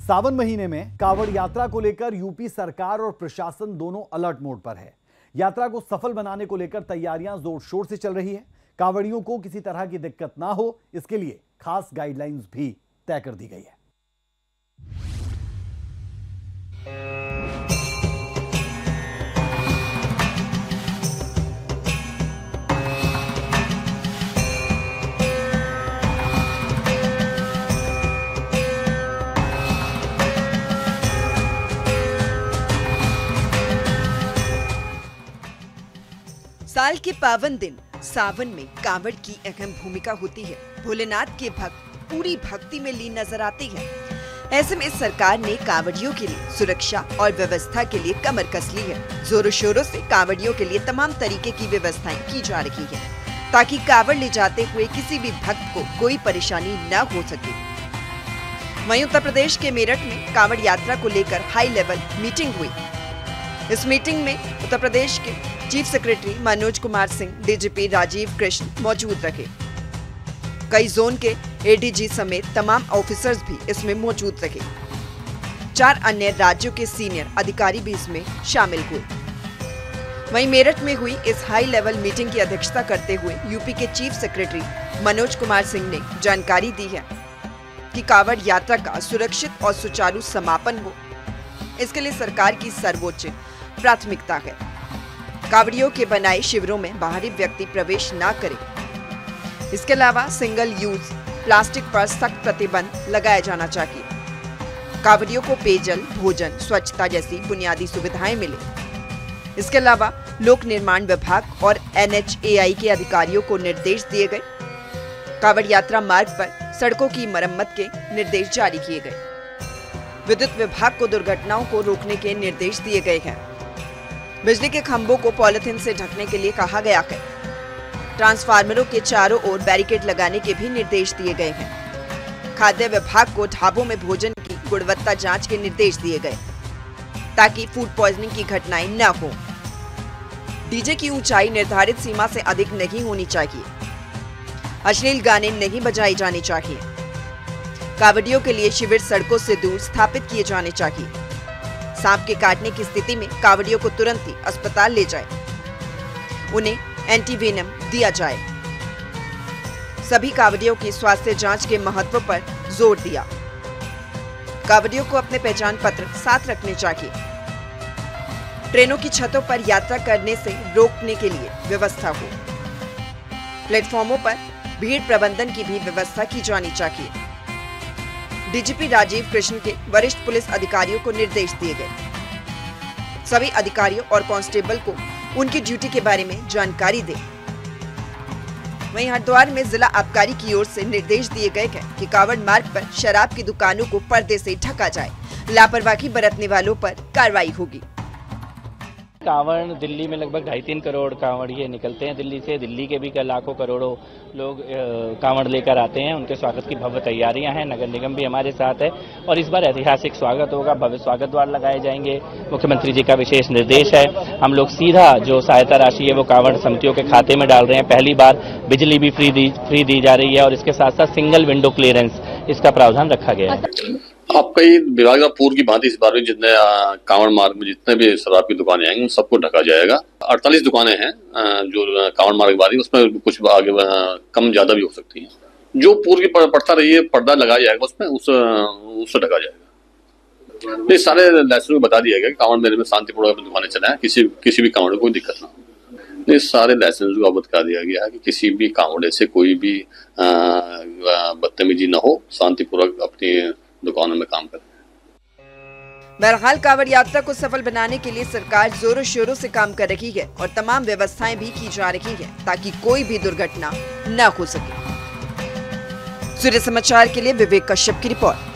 सावन महीने में कांवड़ यात्रा को लेकर यूपी सरकार और प्रशासन दोनों अलर्ट मोड पर है। यात्रा को सफल बनाने को लेकर तैयारियां जोर शोर से चल रही है। कांवड़ियों को किसी तरह की दिक्कत ना हो, इसके लिए खास गाइडलाइंस भी तय कर दी गई है। साल के पावन दिन सावन में कांवड़ की अहम भूमिका होती है। भोलेनाथ के भक्त पूरी भक्ति में लीन नजर आते हैं। ऐसे में सरकार ने कांवड़ियों के लिए सुरक्षा और व्यवस्था के लिए कमर कस ली है। जोरों शोरों से कांवड़ियों के लिए तमाम तरीके की व्यवस्थाएं की जा रही है ताकि कांवड़ ले जाते हुए किसी भी भक्त को कोई परेशानी न हो सके। वहीं उत्तर प्रदेश के मेरठ में कांवड़ यात्रा को लेकर हाई लेवल मीटिंग हुई। इस मीटिंग में उत्तर प्रदेश के chief secretary Manoj Kumar Singh, DGP Rajiv Krishna मौजूद रहे। कई जोन के एडीजी समेत तमाम ऑफिसर्स भी इसमें मौजूद रहे। 4 अन्य राज्यों के सीनियर अधिकारी भी इसमें शामिल हुए। वहीं मेरठ में हुई इस हाई लेवल मीटिंग की अध्यक्षता करते हुए यूपी के चीफ सेक्रेटरी मनोज कुमार सिंह ने जानकारी दी है कि कांवड़ यात्रा का सुरक्षित और सुचारू समापन हो, इसके लिए सरकार की सर्वोच्च प्राथमिकता है। कांवड़ियों के बनाए शिविरों में बाहरी व्यक्ति प्रवेश न करें। इसके अलावा सिंगल यूज प्लास्टिक पर सख्त प्रतिबंध लगाया जाना चाहिए। कांवड़ियों को पेयजल, भोजन, स्वच्छता जैसी बुनियादी सुविधाएं मिले। इसके अलावा लोक निर्माण विभाग और NHAI के अधिकारियों को निर्देश दिए गए। कांवड़ यात्रा मार्ग पर सड़कों की मरम्मत के निर्देश जारी किए गए। विद्युत विभाग को दुर्घटनाओं को रोकने के निर्देश दिए गए हैं। बिजली के खंभों को पॉलिथीन से ढकने के लिए कहा गया है। ट्रांसफार्मरों के चारों ओर बैरिकेड लगाने के भी निर्देश दिए गए हैं। खाद्य विभाग को ढाबों में भोजन की गुणवत्ता जांच के निर्देश दिए गए ताकि फूड पॉइजनिंग की घटनाएं न हो। डीजे की ऊंचाई निर्धारित सीमा से अधिक नहीं होनी चाहिए। अश्लील गाने नहीं बजाए जाने चाहिए। कांवड़ियों के लिए शिविर सड़कों से दूर स्थापित किए जाने चाहिए। सांप के काटने की स्थिति में कांवड़ियों को तुरंत ही अस्पताल ले जाए। उन्हें एंटीवेनम दिया जाए। सभी कांवड़ियों की स्वास्थ्य जांच के महत्व पर जोर दिया। कांवड़ियों को अपने पहचान पत्र साथ रखने चाहिए। ट्रेनों की छतों पर यात्रा करने से रोकने के लिए व्यवस्था हो। प्लेटफॉर्मों पर भीड़ प्रबंधन की भी व्यवस्था की जानी चाहिए। डीजीपी राजीव कृष्ण के वरिष्ठ पुलिस अधिकारियों को निर्देश दिए गए। सभी अधिकारियों और कांस्टेबल को उनकी ड्यूटी के बारे में जानकारी दें। वहीं हरिद्वार में जिला आबकारी की ओर से निर्देश दिए गए हैं कि कांवड़ मार्ग पर शराब की दुकानों को पर्दे से ढका जाए। लापरवाही बरतने वालों पर कार्रवाई होगी। कांवड़ दिल्ली में लगभग 2.5-3 करोड़ कांवड़िए निकलते हैं दिल्ली से। दिल्ली के भी लाखों करोड़ों लोग कांवड़ लेकर आते हैं। उनके स्वागत की भव्य तैयारियां हैं। नगर निगम भी हमारे साथ है और इस बार ऐतिहासिक स्वागत होगा। भव्य स्वागत द्वार लगाए जाएंगे। मुख्यमंत्री जी का विशेष निर्देश है। हम लोग सीधा जो सहायता राशि है वो कांवड़ समितियों के खाते में डाल रहे हैं। पहली बार बिजली भी फ्री दी जा रही है और इसके साथ साथ सिंगल विंडो क्लियरेंस इसका प्रावधान रखा गया है। आपका ये विभाग का पूर्व की भांति इस बार में जितने कांवड़ मार्ग में जितने भी शराब की दुकानें आएंगी उन सबको ढका जाएगा। 48 दुकानें हैं जो कांवड़ मार्ग वाली, उसमें कुछ आगे कम ज्यादा भी हो सकती हैं। जो पूर्व की पड़ता रही है पर्दा लगाया जाएगा उसमें, उससे ढका जाएगा। ये सारे लाइसेंस को बता दिया गया कि कांवड़ मेले में शांतिपूर्वक दुकानें चलाएं, किसी भी कांवड़ को कोई दिक्कत ना हो। ये सारे लाइसेंस को अवगत कर दिया गया है कि किसी भी कांवड़े से कोई भी बदतमीजी न हो, शांतिपूर्वक अपनी दुकानों में काम करें। बहरहाल कांवड़ यात्रा को सफल बनाने के लिए सरकार जोरों शोरों से काम कर रही है और तमाम व्यवस्थाएं भी की जा रही है ताकि कोई भी दुर्घटना न हो सके। सूर्य समाचार के लिए विवेक कश्यप की रिपोर्ट।